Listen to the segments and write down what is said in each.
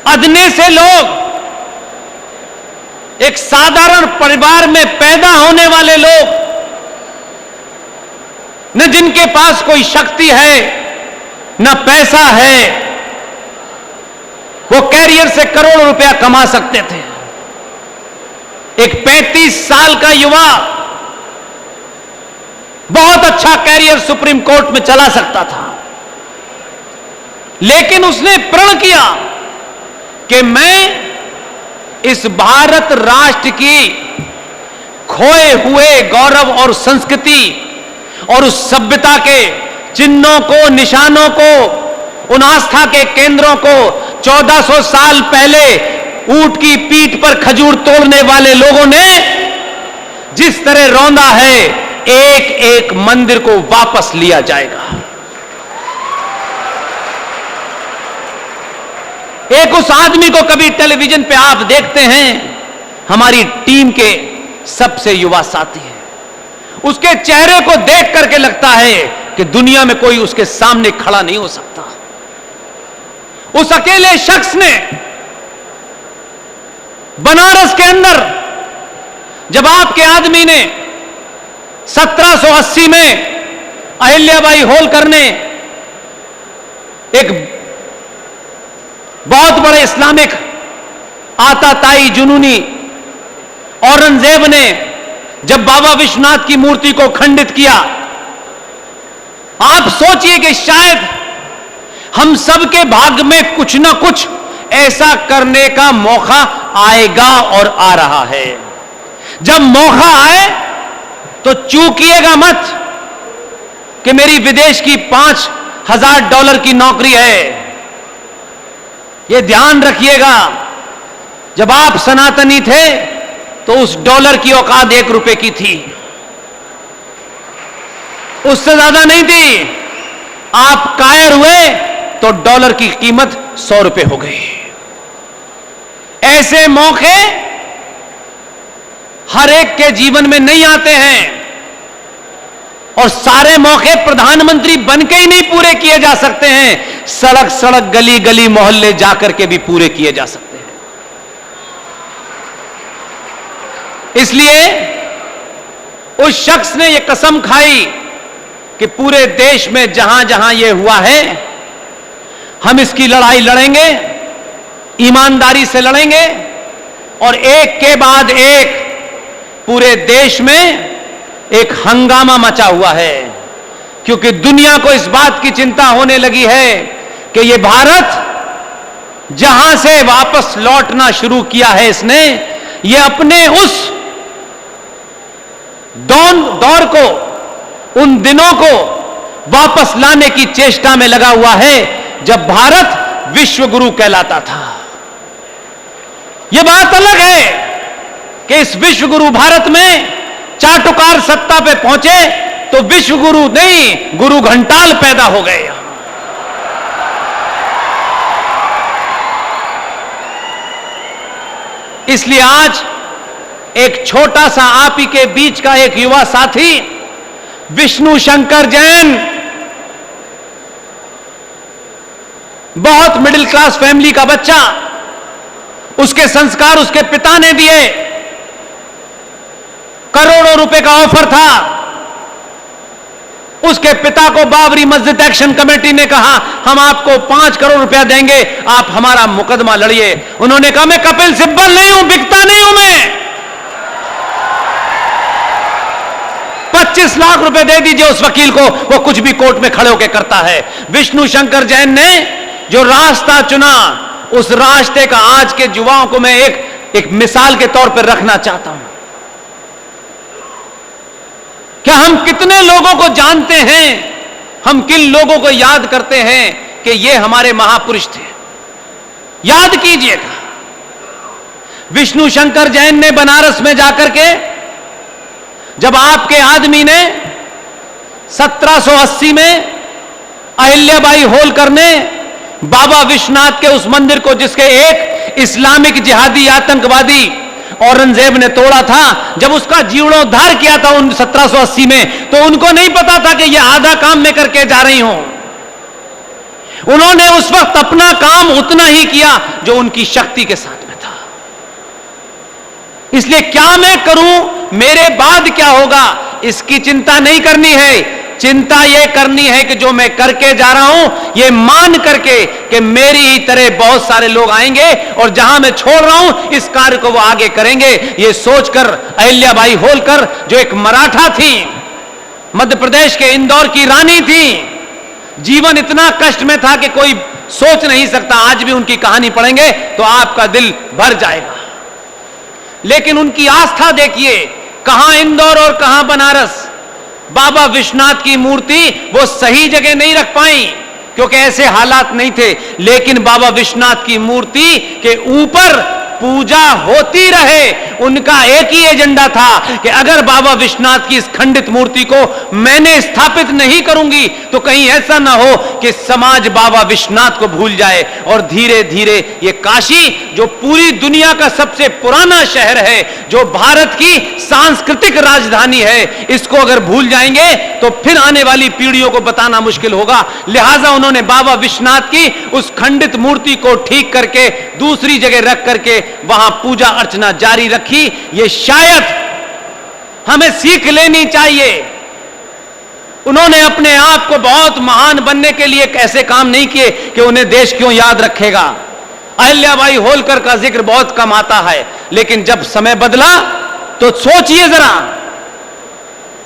अदने से लोग, एक साधारण परिवार में पैदा होने वाले लोग, न जिनके पास कोई शक्ति है न पैसा है, वो कैरियर से करोड़ों रुपया कमा सकते थे। एक 35 साल का युवा बहुत अच्छा कैरियर सुप्रीम कोर्ट में चला सकता था, लेकिन उसने प्रण किया कि मैं इस भारत राष्ट्र की खोए हुए गौरव और संस्कृति और उस सभ्यता के चिन्हों को, निशानों को, उन आस्था के केंद्रों को 1400 साल पहले ऊंट की पीठ पर खजूर तोड़ने वाले लोगों ने जिस तरह रौंदा है, एक एक मंदिर को वापस लिया जाएगा। एक उस आदमी को कभी टेलीविजन पे आप देखते हैं, हमारी टीम के सबसे युवा साथी हैं, उसके चेहरे को देख करके लगता है कि दुनिया में कोई उसके सामने खड़ा नहीं हो सकता। उस अकेले शख्स ने बनारस के अंदर, जब आपके आदमी ने 1780 में अहिल्याबाई होलकर ने एक बहुत बड़े इस्लामिक आताताई जुनूनी औरंगजेब ने जब बाबा विश्वनाथ की मूर्ति को खंडित किया, आप सोचिए कि शायद हम सबके भाग्य में कुछ ना कुछ ऐसा करने का मौका आएगा और आ रहा है। जब मौका आए तो चूकिएगा मत कि मेरी विदेश की $5000 की नौकरी है। यह ध्यान रखिएगा, जब आप सनातनी थे तो उस डॉलर की औकात $1 की थी, उससे ज्यादा नहीं थी। आप कायर हुए तो डॉलर की कीमत $100 हो गई। ऐसे मौके हर एक के जीवन में नहीं आते हैं, और सारे मौके प्रधानमंत्री बनके ही नहीं पूरे किए जा सकते हैं, सड़क सड़क गली गली मोहल्ले जाकर के भी पूरे किए जा सकते हैं। इसलिए उस शख्स ने यह कसम खाई कि पूरे देश में जहां जहां यह हुआ है, हम इसकी लड़ाई लड़ेंगे, ईमानदारी से लड़ेंगे, और एक के बाद एक पूरे देश में एक हंगामा मचा हुआ है, क्योंकि दुनिया को इस बात की चिंता होने लगी है कि यह भारत जहां से वापस लौटना शुरू किया है इसने, यह अपने उस दौर को, उन दिनों को वापस लाने की चेष्टा में लगा हुआ है जब भारत विश्व गुरु कहलाता था। यह बात अलग है कि इस विश्व गुरु भारत में चाटुकार सत्ता पे पहुंचे तो विश्व गुरु नहीं, गुरु घंटाल पैदा हो गए। इसलिए आज एक छोटा सा आप ही के बीच का एक युवा साथी विष्णु शंकर जैन, बहुत मिडिल क्लास फैमिली का बच्चा, उसके संस्कार उसके पिता ने दिए, करोड़ों रुपए का ऑफर था। उसके पिता को बाबरी मस्जिद एक्शन कमेटी ने कहा हम आपको 5 करोड़ रुपया देंगे, आप हमारा मुकदमा लड़िए। उन्होंने कहा मैं कपिल सिब्बल नहीं हूं, बिकता नहीं हूं मैं, 25 लाख रुपए दे दीजिए उस वकील को, वो कुछ भी कोर्ट में खड़े होकर करता है। विष्णु शंकर जैन ने जो रास्ता चुना, उस रास्ते का आज के युवाओं को मैं एक मिसाल के तौर पर रखना चाहता हूं। क्या हम कितने लोगों को जानते हैं, हम किन लोगों को याद करते हैं कि ये हमारे महापुरुष थे? याद कीजिएगा, विष्णु शंकर जैन ने बनारस में जाकर के, जब आपके आदमी ने 1780 में अहिल्याबाई होलकर ने बाबा विश्वनाथ के उस मंदिर को, जिसके एक इस्लामिक जिहादी आतंकवादी औरंगजेब ने तोड़ा था, जब उसका जीर्णोद्धार किया था 1780 में, तो उनको नहीं पता था कि यह आधा काम मैं करके जा रही हूं। उन्होंने उस वक्त अपना काम उतना ही किया जो उनकी शक्ति के साथ में था। इसलिए क्या मैं करूं, मेरे बाद क्या होगा, इसकी चिंता नहीं करनी है। चिंता यह करनी है कि जो मैं करके जा रहा हूं, यह मान करके कि मेरी ही तरह बहुत सारे लोग आएंगे और जहां मैं छोड़ रहा हूं इस कार्य को वो आगे करेंगे। यह सोचकर अहिल्याबाई होलकर, जो एक मराठा थी, मध्य प्रदेश के इंदौर की रानी थी, जीवन इतना कष्ट में था कि कोई सोच नहीं सकता। आज भी उनकी कहानी पढ़ेंगे तो आपका दिल भर जाएगा। लेकिन उनकी आस्था देखिए, कहां इंदौर और कहां बनारस। बाबा विश्वनाथ की मूर्ति वो सही जगह नहीं रख पाई क्योंकि ऐसे हालात नहीं थे, लेकिन बाबा विश्वनाथ की मूर्ति के ऊपर पूजा होती रहे। उनका एक ही एजेंडा था कि अगर बाबा विश्वनाथ की इस खंडित मूर्ति को मैंने स्थापित नहीं करूंगी तो कहीं ऐसा ना हो कि समाज बाबा विश्वनाथ को भूल जाए। और धीरे धीरे ये काशी, जो पूरी दुनिया का सबसे पुराना शहर है, जो भारत की सांस्कृतिक राजधानी है, इसको अगर भूल जाएंगे तो फिर आने वाली पीढ़ियों को बताना मुश्किल होगा। लिहाजा उन्होंने बाबा विश्वनाथ की उस खंडित मूर्ति को ठीक करके दूसरी जगह रख करके वहां पूजा अर्चना जारी रखी। ये शायद हमें सीख लेनी चाहिए। उन्होंने अपने आप को बहुत महान बनने के लिए ऐसे काम नहीं किए कि उन्हें देश क्यों याद रखेगा। अहिल्याबाई होलकर का जिक्र बहुत कम आता है, लेकिन जब समय बदला तो सोचिए जरा,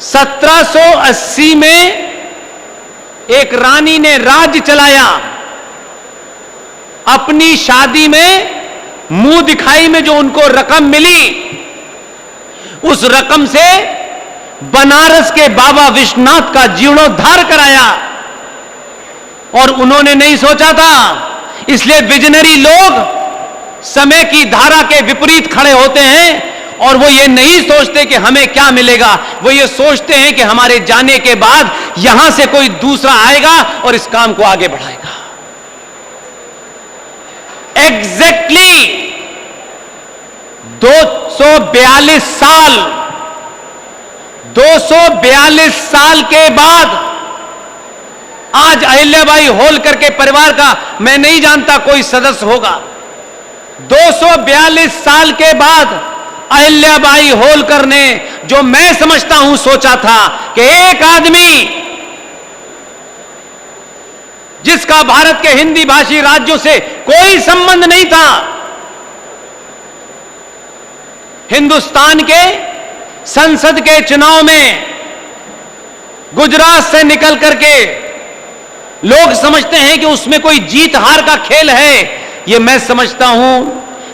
1780 में एक रानी ने राज्य चलाया। अपनी शादी में मुंह दिखाई में जो उनको रकम मिली, उस रकम से बनारस के बाबा विश्वनाथ का जीर्णोद्धार कराया। और उन्होंने नहीं सोचा था। इसलिए विजनरी लोग समय की धारा के विपरीत खड़े होते हैं और वो ये नहीं सोचते कि हमें क्या मिलेगा, वो ये सोचते हैं कि हमारे जाने के बाद यहां से कोई दूसरा आएगा और इस काम को आगे बढ़ाएगा। एग्जैक्टली 242 साल के बाद आज अहिल्याबाई होलकर के परिवार का मैं नहीं जानता कोई सदस्य होगा। 242 साल के बाद अहिल्याबाई होलकर ने, जो मैं समझता हूं, सोचा था कि एक आदमी जिसका भारत के हिंदी भाषी राज्यों से कोई संबंध नहीं था, हिंदुस्तान के संसद के चुनाव में गुजरात से निकल करके लोग समझते हैं कि उसमें कोई जीत हार का खेल है। ये मैं समझता हूं,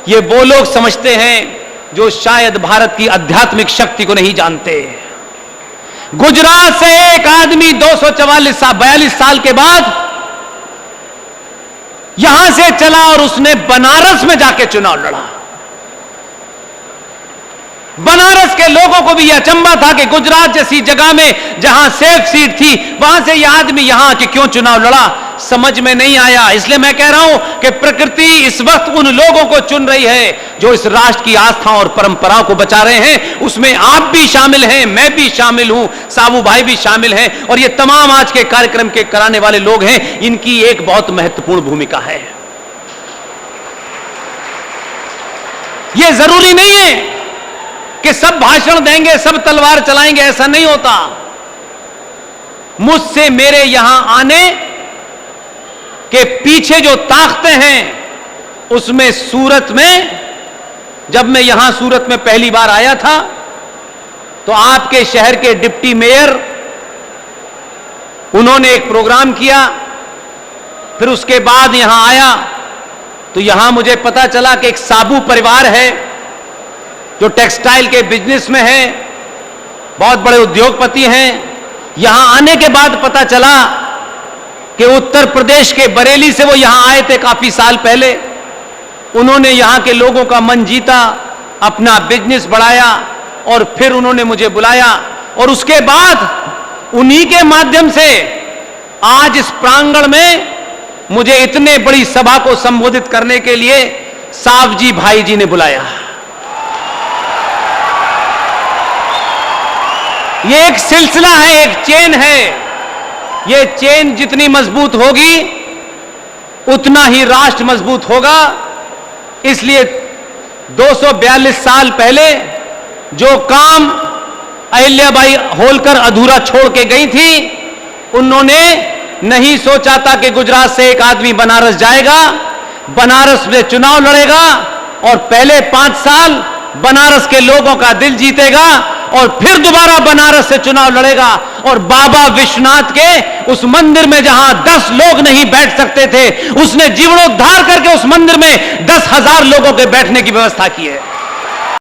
ये वो लोग समझते हैं जो शायद भारत की आध्यात्मिक शक्ति को नहीं जानते। गुजरात से एक आदमी 242 साल के बाद यहां से चला और उसने बनारस में जाके चुनाव लड़ा। बनारस के लोगों को भी यह अचंभा था कि गुजरात जैसी जगह में जहां सेफ सीट थी, वहां से यह आदमी यहां के क्यों चुनाव लड़ा, समझ में नहीं आया। इसलिए मैं कह रहा हूं कि प्रकृति इस वक्त उन लोगों को चुन रही है जो इस राष्ट्र की आस्था और परंपराओं को बचा रहे हैं। उसमें आप भी शामिल हैं, मैं भी शामिल हूं, साबू भाई भी शामिल हैं, और ये तमाम आज के कार्यक्रम के कराने वाले लोग हैं। इनकी एक बहुत महत्वपूर्ण भूमिका है। यह जरूरी नहीं है कि सब भाषण देंगे, सब तलवार चलाएंगे, ऐसा नहीं होता। मुझसे मेरे यहां आने के पीछे जो ताकतें हैं, उसमें सूरत में, जब मैं यहां सूरत में पहली बार आया था तो आपके शहर के डिप्टी मेयर, उन्होंने एक प्रोग्राम किया। फिर उसके बाद यहां आया तो यहां मुझे पता चला कि एक साबू परिवार है जो टेक्सटाइल के बिजनेस में है, बहुत बड़े उद्योगपति हैं। यहां आने के बाद पता चला कि उत्तर प्रदेश के बरेली से वो यहां आए थे काफी साल पहले। उन्होंने यहां के लोगों का मन जीता, अपना बिजनेस बढ़ाया और फिर उन्होंने मुझे बुलाया। और उसके बाद उन्हीं के माध्यम से आज इस प्रांगण में मुझे इतने बड़ी सभा को संबोधित करने के लिए सावजी भाई जी ने बुलाया। ये एक सिलसिला है, एक चेन है। ये चेन जितनी मजबूत होगी उतना ही राष्ट्र मजबूत होगा। इसलिए 242 साल पहले जो काम अहिल्याबाई होलकर अधूरा छोड़ के गई थी, उन्होंने नहीं सोचा था कि गुजरात से एक आदमी बनारस जाएगा, बनारस में चुनाव लड़ेगा और पहले 5 साल बनारस के लोगों का दिल जीतेगा और फिर दोबारा बनारस से चुनाव लड़ेगा और बाबा विश्वनाथ के उस मंदिर में जहां 10 लोग नहीं बैठ सकते थे, उसने जीर्णोद्धार करके उस मंदिर में 10,000 लोगों के बैठने की व्यवस्था की है।